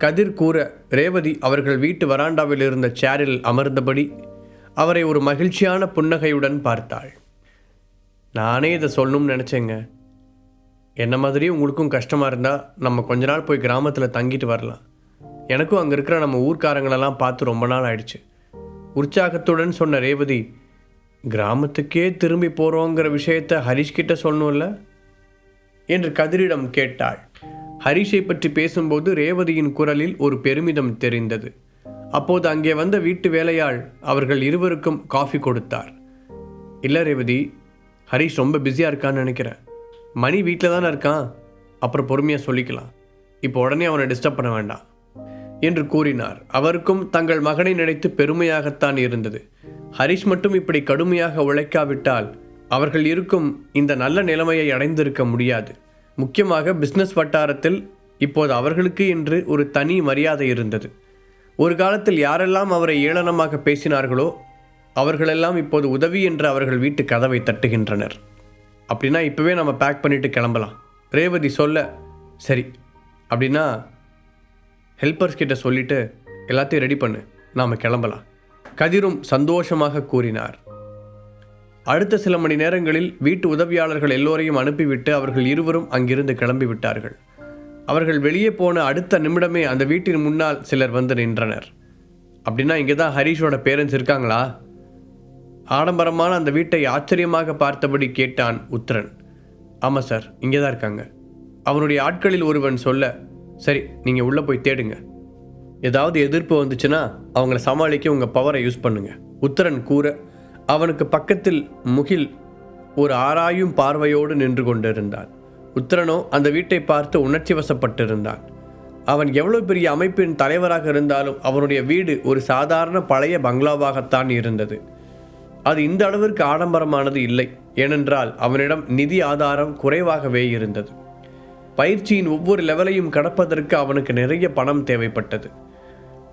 கதிர் கூற ரேவதி அவர்கள் வீட்டு வராண்டாவில் இருந்த சேரில் அமர்ந்தபடி அவரை ஒரு மகிழ்ச்சியான புன்னகையுடன் பார்த்தாள். நானே இதை சொல்லணும்னு நினச்சேங்க. என்ன மாதிரி உங்களுக்கும் கஷ்டமாக இருந்தால் நம்ம கொஞ்ச நாள் போய் கிராமத்தில் தங்கிட்டு வரலாம். எனக்கும் அங்கே இருக்கிற நம்ம ஊர்க்காரங்களெல்லாம் பார்த்து ரொம்ப நாள் ஆயிடுச்சு. உற்சாகத்துடன் சொன்ன ரேவதி, கிராமத்துக்கே திரும்பி போகிறோங்கிற விஷயத்தை ஹரிஷ்கிட்ட சொல்லணும்ல என்று கதிரிடம் கேட்டாள். ஹரிஷை பற்றி பேசும்போது ரேவதியின் குரலில் ஒரு பெருமிதம் தெரிந்தது. அப்போது அங்கே வந்த வீட்டு வேலையாள் அவர்கள் இருவருக்கும் காஃபி கொடுத்தார். இல்லை ரேவதி, ஹரிஷ் ரொம்ப பிஸியாக இருக்கான்னு நினைக்கிறேன். மணி வீட்டில் தானே இருக்கான், அப்புறம் பொறுமையாக சொல்லிக்கலாம். இப்போ உடனே அவனை டிஸ்டர்ப் பண்ண வேண்டாம் என்று கூறினார். அவருக்கும் தங்கள் மகனை நினைத்து பெருமையாகத்தான் இருந்தது. ஹரிஷ் மட்டும் இப்படி கடுமையாக உழைக்காவிட்டால் அவர்கள் இருக்கும் இந்த நல்ல நிலைமையை அடைந்திருக்க முடியாது. முக்கியமாக பிஸ்னஸ் வட்டாரத்தில் இப்போது அவர்களுக்கு என்று ஒரு தனி மரியாதை இருந்தது. ஒரு காலத்தில் யாரெல்லாம் அவரை ஏளனமாக பேசினார்களோ அவர்களெல்லாம் இப்போது உதவி என்று அவர்கள் வீட்டு கதவை தட்டுகின்றனர். அப்படின்னா இப்போவே நம்ம பேக் பண்ணிவிட்டு கிளம்பலாம் ரேவதி சொல்ல, சரி அப்படின்னா ஹெல்ப்பர்ஸ் கிட்ட சொல்லிவிட்டு எல்லாத்தையும் ரெடி பண்ணு, நாம் கிளம்பலாம் கதிரும் சந்தோஷமாக கூறினார். அடுத்த சில மணி நேரங்களில் வீட்டு உதவியாளர்கள் எல்லோரையும் அனுப்பிவிட்டு அவர்கள் இருவரும் அங்கிருந்து கிளம்பி விட்டார்கள். அவர்கள் வெளியே போன அடுத்த நிமிடமே அந்த வீட்டின் முன்னால் சிலர் வந்து நின்றனர். அப்படின்னா இங்கே தான் ஹரிஷோட பேரண்ட்ஸ் இருக்காங்களா? ஆடம்பரமான அந்த வீட்டை ஆச்சரியமாக பார்த்தபடி கேட்டான் உத்திரன். ஆமாம் சார், இங்கே தான் இருக்காங்க. அவனுடைய ஆட்களில் ஒருவன் சொல்ல, சரி நீங்கள் உள்ளே போய் தேடுங்க. ஏதாவது எதிர்ப்பு வந்துச்சுன்னா அவங்கள சமாளிக்க உங்கள் பவரை யூஸ் பண்ணுங்க உத்திரன் கூற, அவனுக்கு பக்கத்தில் முகில் ஒரு ஆராயும் பார்வையோடு நின்று கொண்டிருந்தான். உத்திரனோ அந்த வீட்டை பார்த்து உணர்ச்சி வசப்பட்டிருந்தான். அவன் எவ்வளவு பெரிய அமைப்பின் தலைவராக இருந்தாலும் அவனுடைய வீடு ஒரு சாதாரண பழைய பங்களாவாகத்தான் இருந்தது. அது இந்த அளவிற்கு ஆடம்பரமானது இல்லை. ஏனென்றால் அவனிடம் நிதி ஆதாரம் குறைவாகவே இருந்தது. பயிற்சியின் ஒவ்வொரு லெவலையும் கடப்பதற்கு அவனுக்கு நிறைய பணம் தேவைப்பட்டது.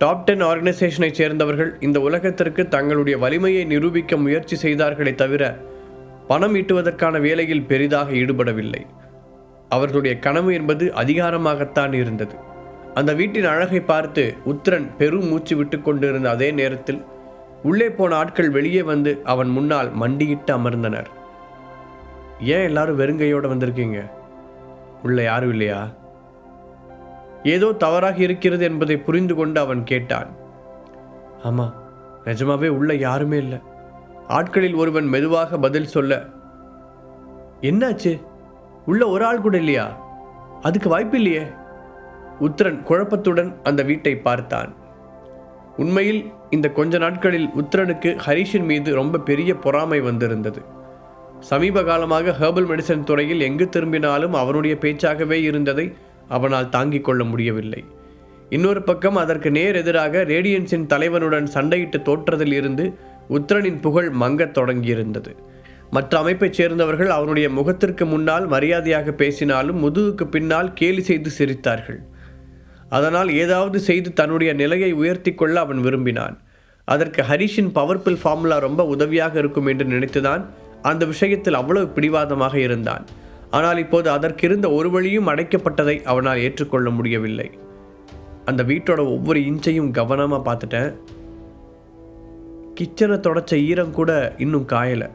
டாப் 10 ஆர்கனைசேஷனை சேர்ந்தவர்கள் இந்த உலகத்திற்கு தங்களுடைய வலிமையை நிரூபிக்க முயற்சி செய்தார்களே தவிர பணம் ஈட்டுவதற்கான வேலையில் பெரிதாக ஈடுபடவில்லை. அவர்களுடைய கனவு என்பது அதிகாரமாகத்தான் இருந்தது. அந்த வீட்டின் அழகை பார்த்து உத்திரன் பெரும் மூச்சு விட்டு கொண்டிருந்த அதே நேரத்தில் உள்ளே போன ஆட்கள் வெளியே வந்து அவன் முன்னால் மண்டியிட்டு அமர்ந்தனர். ஏன் எல்லாரும் வெறுங்கையோடு வந்திருக்கீங்க? உள்ள யாரும் இல்லையா? ஏதோ தவறாக இருக்கிறது என்பதை புரிந்து கொண்டு அவன் கேட்டான். ஆமாம், நிஜமாவே உள்ள யாருமே இல்லை. ஆட்களில் ஒருவன் மெதுவாக பதில் சொல்ல, என்னாச்சு? உள்ள ஒரு ஆள் கூட இல்லையா? அதுக்கு வாய்ப்பு இல்லையே. உத்திரன் குழப்பத்துடன் அந்த வீட்டை பார்த்தான். உண்மையில் இந்த கொஞ்ச நாட்களில் உத்திரனுக்கு ஹரிஷின் மீது ரொம்ப பெரிய பொறாமை வந்திருந்தது. சமீப காலமாக ஹெர்பல் மெடிசன் துறையில் எங்கு திரும்பினாலும் அவனுடைய பேச்சாகவே இருந்ததை அவனால் தாங்கிக் கொள்ள முடியவில்லை. இன்னொரு பக்கம் அதற்கு நேர் எதிராக ரேடியன்ஸின் தலைவனுடன் சண்டையிட்டு தோற்றதில் இருந்து உத்திரனின் புகழ் மங்கத் தொடங்கியிருந்தது. மற்ற அமைப்பைச் சேர்ந்தவர்கள் அவனுடைய முகத்திற்கு முன்னால் மரியாதையாக பேசினாலும் முதுகுக்கு பின்னால் கேலி செய்து சிரித்தார்கள். அதனால் ஏதாவது செய்து தன்னுடைய நிலையை உயர்த்தி கொள்ள அவன் விரும்பினான். அதற்கு ஹரிஷின் பவர்ஃபுல் ஃபார்முலா ரொம்ப உதவியாக இருக்கும் என்று நினைத்துதான் அந்த விஷயத்தில் அவ்வளவு பிடிவாதமாக இருந்தான். ஆனால் இப்போது அதற்கிருந்த ஒரு வழியும் அடைக்கப்பட்டதை அவனால் ஏற்றுக்கொள்ள முடியவில்லை. அந்த வீட்டோட ஒவ்வொரு இன்ச்சையும் கவனமாக பார்த்துட்டேன். கிச்சனை தொடச்ச ஈரம் கூட இன்னும் காயலை.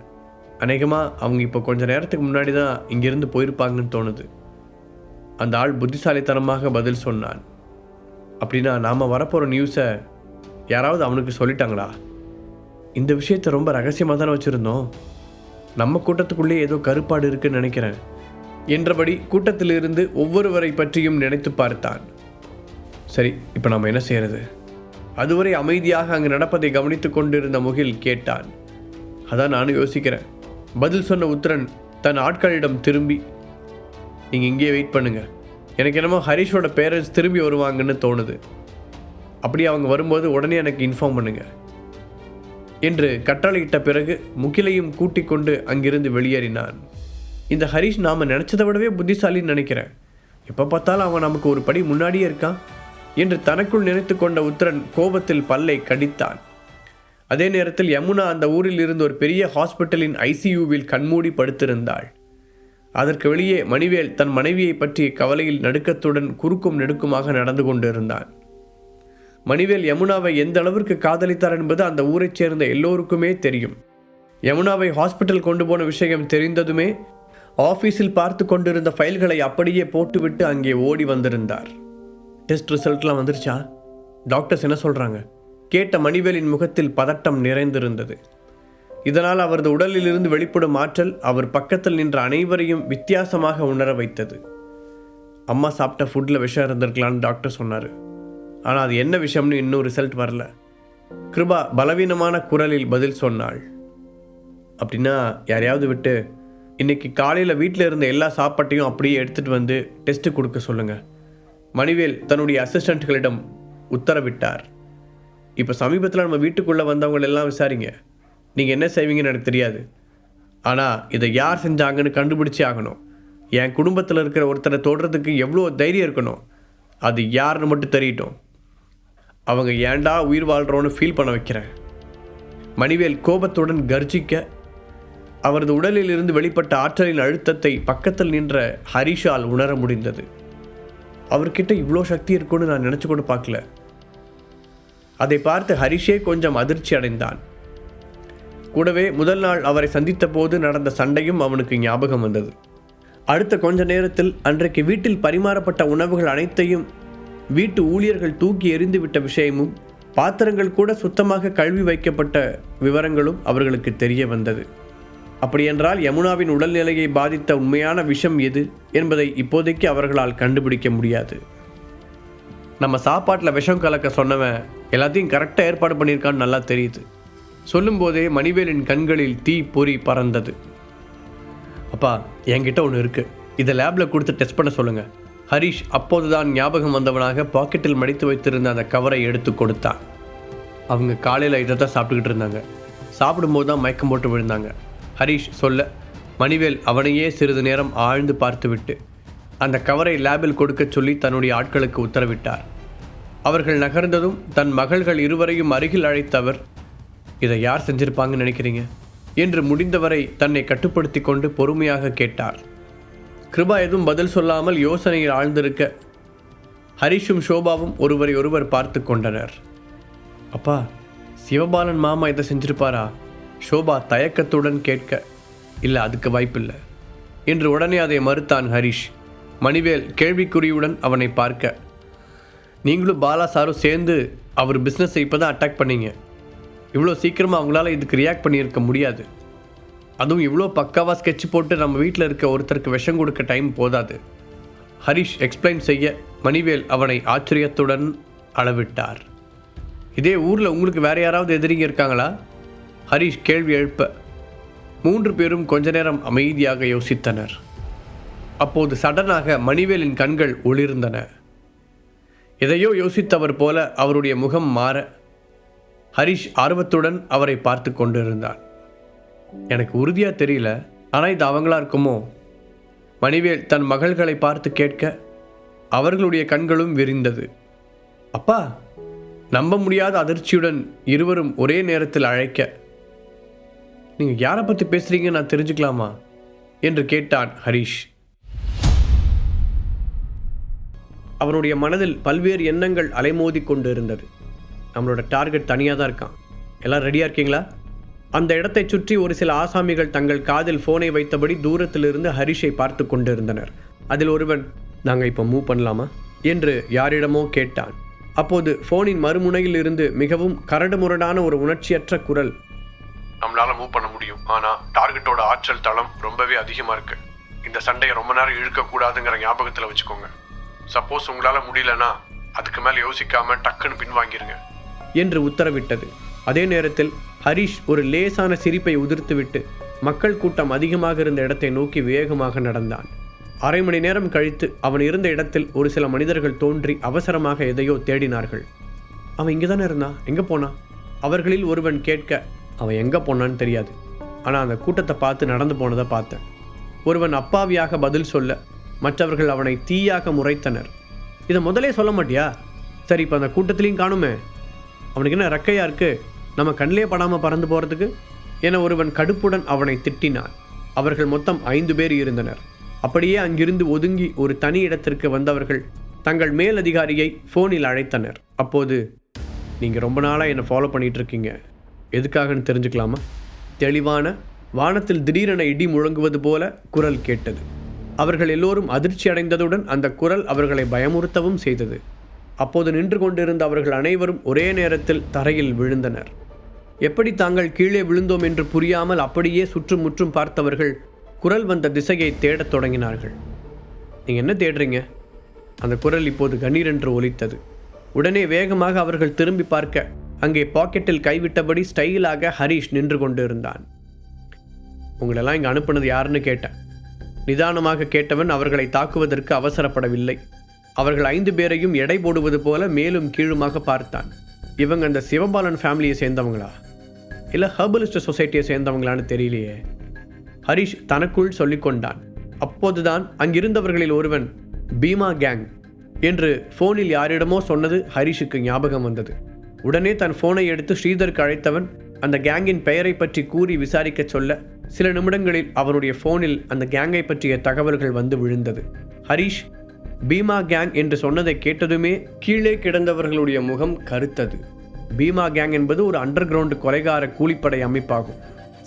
அநேகமாக அவங்க இப்போ கொஞ்ச நேரத்துக்கு முன்னாடி தான் இங்கிருந்து போயிருப்பாங்கன்னு தோணுது. அந்த ஆள் புத்திசாலித்தனமாக பதில் சொன்னான். அப்படின்னா நாம் வரப்போகிற நியூஸை யாராவது அவனுக்கு சொல்லிட்டாங்களா? இந்த விஷயத்தை ரொம்ப ரகசியமாக தானே வச்சுருந்தோம். நம்ம கூட்டத்துக்குள்ளே ஏதோ கருப்பாடு இருக்குன்னு நினைக்கிறேன் என்றபடி கூட்டத்திலிருந்து ஒவ்வொருவரை பற்றியும் நினைத்து பார்த்தான். சரி, இப்போ நாம் என்ன செய்யறது? அதுவரை அமைதியாக அங்கு நடப்பதை கவனித்து கொண்டிருந்த முகில் கேட்டான். அதான் நானும் யோசிக்கிறேன் பதில் சொன்ன உத்திரன் தன் ஆட்களிடம் திரும்பி, நீங்கள் இங்கேயே வெயிட் பண்ணுங்க. எனக்கு என்னமோ ஹரிஷோட பேரண்ட்ஸ் திரும்பி வருவாங்கன்னு தோணுது. அப்படி அவங்க வரும்போது உடனே எனக்கு இன்ஃபார்ம் பண்ணுங்க என்று கட்டளையிட்ட பிறகு முகிலையும் கூட்டிக் கொண்டு அங்கிருந்து வெளியேறினான். இந்த ஹரிஷ் நாம் நினச்சதை விடவே புத்திசாலின்னு நினைக்கிறேன். எப்போ பார்த்தாலும் அவன் நமக்கு ஒரு படி முன்னாடியே இருக்கான் என்று தனக்குள் நினைத்து கொண்ட உத்திரன் கோபத்தில் பல்லை கடித்தான். அதே நேரத்தில் யமுனா அந்த ஊரில் இருந்து ஒரு பெரிய ஹாஸ்பிட்டலின் ஐசியூவில் கண்மூடி படுத்திருந்தாள். அதற்கு வெளியே மணிவேல் தன் மனைவியை பற்றிய கவலையில் நடுக்கத்துடன் குறுக்கும் நெடுக்குமாக நடந்து கொண்டிருந்தான். மணிவேல் யமுனாவை எந்த அளவிற்கு காதலித்தார் என்பது அந்த ஊரைச் சேர்ந்த எல்லோருக்குமே தெரியும். யமுனாவை ஹாஸ்பிட்டல் கொண்டு போன விஷயம் தெரிந்ததுமே ஆஃபீஸில் பார்த்து கொண்டிருந்த ஃபைல்களை அப்படியே போட்டுவிட்டு அங்கே ஓடி வந்திருந்தார். டெஸ்ட் ரிசல்ட்லாம் வந்துருச்சா? டாக்டர்ஸ் என்ன சொல்கிறாங்க? கேட்ட மணிவேலின் முகத்தில் பதட்டம் நிறைந்திருந்தது. இதனால் அவரது உடலிலிருந்து வெளிப்படும் ஆற்றல் அவர் பக்கத்தில் நின்ற அனைவரையும் வித்தியாசமாக உணர வைத்தது. அம்மா சாப்பிட்ட ஃபுட்டில் விஷம் இருந்திருக்கலான்னு டாக்டர் சொன்னார். ஆனால் அது என்ன விஷயம்னு இன்னும் ரிசல்ட் வரல. கிருபா பலவீனமான குரலில் பதில் சொன்னாள். அப்படின்னா யாரையாவது விட்டு இன்னைக்கு காலையில் வீட்டில் இருந்த எல்லா சாப்பாட்டையும் அப்படியே எடுத்துகிட்டு வந்து டெஸ்ட்டு கொடுக்க சொல்லுங்கள். மணிவேல் தன்னுடைய அசிஸ்டண்ட்களிடம் உத்தரவிட்டார். இப்போ சமீபத்தில் நம்ம வீட்டுக்குள்ளே வந்தவங்க எல்லாம் விசாரிங்க. நீங்கள் என்ன செய்வீங்கன்னு எனக்கு தெரியாது. ஆனால் இதை யார் செஞ்சாங்கன்னு கண்டுபிடிச்சே ஆகணும். என் குடும்பத்தில் இருக்கிற ஒருத்தரை தொடுறதுக்கு எவ்வளோ தைரியம் இருக்கணும். அது யாருன்னு மட்டும் தெரியட்டும். அவங்க ஏண்டா உயிர் வாழ்கிறோன்னு ஃபீல் பண்ண வைக்கிறேன். மணிவேல் கோபத்துடன் கர்ஜிக்க அவரது உடலில் இருந்து வெளிப்பட்ட ஆற்றலின் அழுத்தத்தை பக்கத்தில் நின்ற ஹரிஷால் உணர முடிந்தது. அவர்கிட்ட இவ்வளோ சக்தி இருக்குன்னு நான் நினச்சி கூட பார்க்கல. அதை பார்த்து ஹரிஷே கொஞ்சம் அதிர்ச்சி அடைந்தான். கூடவே முதல் நாள் அவரை சந்தித்த போது நடந்த சண்டையும் அவனுக்கு ஞாபகம் வந்தது. அடுத்த கொஞ்ச நேரத்தில் அன்றைக்கு வீட்டில் பரிமாறப்பட்ட உணவுகள் அனைத்தையும் வீட்டு ஊழியர்கள் தூக்கி எறிந்துவிட்ட விஷயமும் பாத்திரங்கள் கூட சுத்தமாக கழுவி வைக்கப்பட்ட விவரங்களும் அவர்களுக்கு தெரிய வந்தது. அப்படியென்றால் யமுனாவின் உடல்நிலையை பாதித்த உண்மையான விஷம் எது என்பதை இப்போதைக்கு அவர்களால் கண்டுபிடிக்க முடியாது. நம்ம சாப்பாட்டில் விஷம் கலக்க சொன்னவன் எல்லாத்தையும் கரெக்டாக ஏற்பாடு பண்ணியிருக்கான்னு நல்லா தெரியுது. சொல்லும்போதே மணிவேலின் கண்களில் தீ பொறி பறந்தது. அப்பா, என்கிட்ட ஒன்று இருக்குது, இதை லேபில் கொடுத்து டெஸ்ட் பண்ண சொல்லுங்கள். ஹரிஷ் அப்போதுதான் ஞாபகம் வந்தவனாக பாக்கெட்டில் மடித்து வைத்திருந்த அந்த கவரை எடுத்து கொடுத்தான். அவங்க காலையில் இதை தான் சாப்பிட்டுக்கிட்டு இருந்தாங்க. சாப்பிடும்போது தான் மயக்கம் போட்டு விழுந்தாங்க. ஹரிஷ் சொல்ல மணிவேல் அவனையே சிறிது நேரம் ஆழ்ந்து பார்த்துவிட்டு அந்த கவரை லேபில் கொடுக்க சொல்லி தன்னுடைய ஆட்களுக்கு உத்தரவிட்டார். அவர்கள் நகர்ந்ததும் தன் மகள்கள் இருவரையும் அருகில் அழைத்த அவர், இதை யார் செஞ்சிருப்பாங்கன்னு நினைக்கிறீங்க என்று முடிந்தவரை தன்னை கட்டுப்படுத்தி கொண்டு பொறுமையாக கேட்டார். கிருபா எதுவும் பதில் சொல்லாமல் யோசனையில் ஆழ்ந்திருக்க ஹரிஷும் ஷோபாவும் ஒருவரை ஒருவர் பார்த்து கொண்டனர். அப்பா, சிவபாலன் மாமா இதை செஞ்சிருப்பாரா? ஷோபா தயக்கத்துடன் கேட்க, இல்லை, அதுக்கு வாய்ப்பில்லை என்று உடனே அதை மறுத்தான் ஹரிஷ். மணிவேல் கேள்விக்குறியுடன் அவனை பார்க்க, நீங்களும் பாலா சாரும் சேர்ந்து அவர் பிஸ்னஸை இப்போ தான் அட்டாக் பண்ணீங்க. இவ்வளோ சீக்கிரமாக அவங்களால இதுக்கு ரியாக்ட் பண்ணியிருக்க முடியாது. அதுவும் இவ்வளோ பக்காவாக ஸ்கெட்ச் போட்டு நம்ம வீட்டில் இருக்க ஒருத்தருக்கு விஷம் கொடுக்க டைம் போதாது. ஹரிஷ் எக்ஸ்பிளைன் செய்ய மணிவேல் அவனை ஆச்சரியத்துடன் அளவிட்டார். இதே ஊரில் உங்களுக்கு வேறு யாராவது எதிரிங்க இருக்காங்களா? ஹரிஷ் கேள்வி எழுப்ப 3 பேரும் கொஞ்ச நேரம் அமைதியாக யோசித்தனர். அப்போது சடனாக மணிவேலின் கண்கள் ஒளிர்ந்தன. எதையோ யோசித்தவர் போல அவருடைய முகம் மாற ஹரிஷ் ஆர்வத்துடன் அவரை பார்த்து கொண்டிருந்தான். எனக்கு உறுதியாக தெரியல, ஆனால் இது அவங்களா இருக்குமோ? மணிவேல் தன் மகள்களை பார்த்து கேட்க அவர்களுடைய கண்களும் விரிந்தது. அப்பா, நம்ப முடியாத அதிர்ச்சியுடன் இருவரும் ஒரே நேரத்தில் அழைக்க, நீங்கள் யாரை பற்றி பேசுகிறீங்க, நான் தெரிஞ்சுக்கலாமா என்று கேட்டான் ஹரிஷ். அவனுடைய மனதில் பல்வேறு எண்ணங்கள் அலைமோதி கொண்டு இருந்தது. நம்மளோட டார்கெட் தனியாக தான் இருக்கான். எல்லாம் ரெடியாக இருக்கீங்களா? அந்த இடத்தை சுற்றி ஒரு சில ஆசாமிகள் தங்கள் காதில் ஃபோனை வைத்தபடி தூரத்திலிருந்து ஹரிஷை பார்த்து கொண்டிருந்தனர். அதில் ஒருவன், நாங்கள் இப்போ மூவ் பண்ணலாமா என்று யாரிடமோ கேட்டான். அப்போது ஃபோனின் மறுமுனையில் இருந்து மிகவும் கரடுமுரடான ஒரு உணர்ச்சியற்ற குரல், நம்மளால் மூவ் பண்ண முடியும், ஆனால் டார்கெட்டோட ஆற்றல் தளம் ரொம்பவே அதிகமாக இருக்குது. இந்த சண்டையை ரொம்ப நேரம் இழுக்கக்கூடாதுங்கிற ஞாபகத்தில் வச்சுக்கோங்க. சப்போஸ் உங்களால் முடியலன்னா அதுக்கு மேலே யோசிக்காம டக்குன்னு பின்வாங்கிருங்க என்று உத்தரவிட்டது. அதே நேரத்தில் ஹரிஷ் ஒரு லேசான சிரிப்பை உதிர்த்துவிட்டு மக்கள் கூட்டம் அதிகமாக இருந்த இடத்தை நோக்கி வேகமாக நடந்தான். அரை மணி நேரம் கழித்து அவன் இருந்த இடத்தில் ஒரு சில மனிதர்கள் தோன்றி அவசரமாக எதையோ தேடினார்கள். அவன் இங்கே தானே இருந்தான், எங்கே போனான்? அவர்களில் ஒருவன் கேட்க, அவன் எங்கே போனான்னு தெரியாது, ஆனால் அந்த கூட்டத்தை பார்த்து நடந்து போனதை பார்த்தேன். ஒருவன் அப்பாவியாக பதில் சொல்ல மற்றவர்கள் அவனை தீயாக முறைத்தனர். இதை முதலே சொல்ல மாட்டியா? சரி, இப்போ அந்த கூட்டத்திலையும் காணுமே, அவனுக்கு என்ன ரெக்கையா இருக்கு, நம்ம கண்ணிலே படாமல் பறந்து போகிறதுக்கு என ஒருவன் கடுப்புடன் அவனை திட்டினான். அவர்கள் மொத்தம் 5 பேர் இருந்தனர். அப்படியே அங்கிருந்து ஒதுங்கி ஒரு தனி இடத்திற்கு வந்தவர்கள் தங்கள் மேலதிகாரியை ஃபோனில் அழைத்தனர். அப்போது, நீங்கள் ரொம்ப நாளாக என்னை ஃபாலோ பண்ணிகிட்ருக்கீங்க, எதுக்காகன்னு தெரிஞ்சுக்கலாமா? தெளிவான வானத்தில் திடீரென இடி முழங்குவது போல குரல் கேட்டது. அவர்கள் எல்லோரும் அதிர்ச்சி அடைந்ததுடன் அந்த குரல் அவர்களை பயமுறுத்தவும் செய்தது. அப்போது நின்று கொண்டிருந்த அவர்கள் அனைவரும் ஒரே நேரத்தில் தரையில் விழுந்தனர். எப்படி தாங்கள் கீழே விழுந்தோம் என்று புரியாமல் அப்படியே சுற்றும் முற்றும் பார்த்தவர்கள் குரல் வந்த திசையை தேடத் தொடங்கினார்கள். நீங்கள் என்ன தேடுறீங்க? அந்த குரல் இப்போது கணீரென்று ஒலித்தது. உடனே வேகமாக அவர்கள் திரும்பி பார்க்க அங்கே பாக்கெட்டில் கைவிட்டபடி ஸ்டைலாக ஹரீஷ் நின்று கொண்டு இருந்தான். உங்களெல்லாம் இங்கே அனுப்புனது யாருன்னு கேட்டேன். நிதானமாக கேட்டவன் அவர்களை தாக்குவதற்கு அவசரப்படவில்லை. அவர்கள் 5 பேரையும் எடை போடுவது போல மேலும் கீழுமாக பார்த்தான். இவங்க அந்த சிவபாலன் ஃபேமிலியை சேர்ந்தவங்களா இல்லை ஹெர்பலிஸ்ட் சொசைட்டியை சேர்ந்தவங்களான்னு தெரியலையே, ஹரீஷ் தனக்குள் சொல்லிக்கொண்டான். அப்போதுதான் அங்கிருந்தவர்களில் ஒருவன் பீமா கேங் என்று ஃபோனில் யாரிடமோ சொன்னது ஹரீஷுக்கு ஞாபகம் வந்தது. உடனே தன் ஃபோனை எடுத்து ஸ்ரீதருக்கு அழைத்தவன் அந்த கேங்கின் பெயரை பற்றி கூறி விசாரிக்க சொல்ல சில நிமிடங்களில் அவனுடைய ஃபோனில் அந்த கேங்கை பற்றிய தகவல்கள் வந்து விழுந்தது. ஹரீஷ் பீமா கேங் என்று சொன்னதை கேட்டதுமே கீழே கிடந்தவர்களுடைய முகம் கருத்தது. பீமா கேங் என்பது ஒரு அண்டர் கிரவுண்ட் கொலைகார கூலிப்படை அமைப்பாகும்.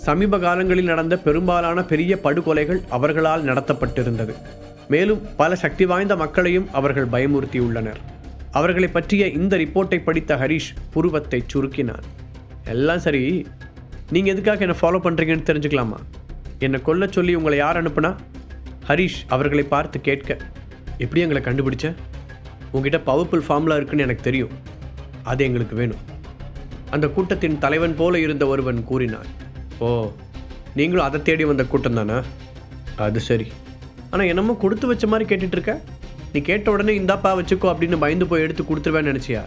சமீப காலங்களில் நடந்த பெரும்பாலான பெரிய படுகொலைகள் அவர்களால் நடத்தப்பட்டிருந்தது. மேலும் பல சக்தி வாய்ந்த மக்களையும் அவர்கள் பயமுறுத்தியுள்ளனர். அவர்களை பற்றிய இந்த ரிப்போர்ட்டை படித்த ஹரீஷ் புருவத்தை சுருக்கினான். எல்லாம் சரி, நீங்கள் எதுக்காக என்னை ஃபாலோ பண்ணுறீங்கன்னு தெரிஞ்சுக்கலாமா? என்னை கொல்ல சொல்லி உங்களை யார் அனுப்புனா? ஹரீஷ் அவர்களை பார்த்து கேட்க, எப்படி எங்களை கண்டுபிடிச்ச? உங்ககிட்ட பவர்ஃபுல் ஃபார்முலா இருக்குன்னு எனக்கு தெரியும், அது எங்களுக்கு வேணும். அந்த கூட்டத்தின் தலைவன் போல இருந்த ஒருவன் கூறினான். ஓ, நீங்களும் அதை தேடி வந்த கூட்டம் தானா? அது சரி. ஆனால் என்னமோ கொடுத்து வச்ச மாதிரி கேட்டுட்டு இருக்க. நீ கேட்ட உடனே இந்தாப்பா வச்சுக்கோ அப்படின்னு பயந்து போய் எடுத்து கொடுத்துருவேன்னு நினச்சியா?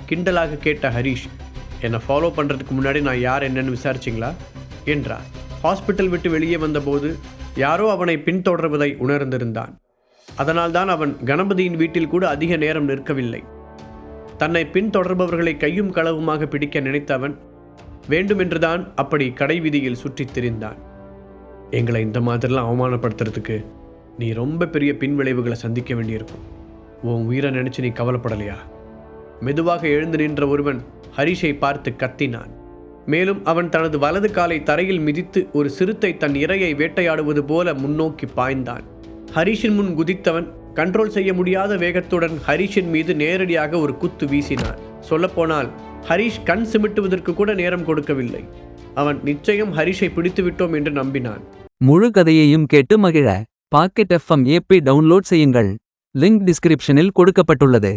கிண்டலாக கேட்ட ஹரீஷ், என்னை ஃபாலோ பண்ணுறதுக்கு முன்னாடி நான் யார் என்னன்னு விசாரிச்சிங்களா என்றார். ஹாஸ்பிட்டல் விட்டு வெளியே வந்தபோது யாரோ அவனை பின்தொடர்வதை உணர்ந்திருந்தான். அதனால்தான் அவன் கணபதியின் வீட்டில் கூட அதிக நேரம் நிற்கவில்லை. தன்னை பின்தொடர்பவர்களை கையும் களவுமாக பிடிக்க நினைத்தவன் வேண்டுமென்றுதான் அப்படி கடை வீதியில் சுற்றித் திரிந்தான். எங்களை இந்த மாதிரிலாம் அவமானப்படுத்துறதுக்கு நீ ரொம்ப பெரிய பின்விளைவுகளை சந்திக்க வேண்டியிருக்கும். உன் உயிரை நினைச்சு நீ கவலைப்படலையா? மெதுவாக எழுந்து நின்ற ஒருவன் ஹரீஷை பார்த்து கத்தினான். மேலும் அவன் தனது வலது காலை தரையில் மிதித்து ஒரு சிறுத்தை தன் இரையை வேட்டையாடுவது போல முன்னோக்கி பாய்ந்தான். ஹரீஷின் முன் குதித்தவன் கண்ட்ரோல் செய்ய முடியாத வேகத்துடன் ஹரீஷின் மீது நேரடியாக ஒரு குத்து வீசினான். சொல்லப்போனால் ஹரீஷ் கண் சிமிட்டுவதற்கு கூட நேரம் கொடுக்கவில்லை. அவன் நிச்சயம் ஹரீஷை பிடித்து விட்டோம் என்று நம்பினான். முழு கதையையும் கேட்டு மகிழ பாக்கெட் FM ஆப்பை டவுன்லோட் செய்யுங்கள். லிங்க் டிஸ்கிரிப்ஷனில் கொடுக்கப்பட்டுள்ளது.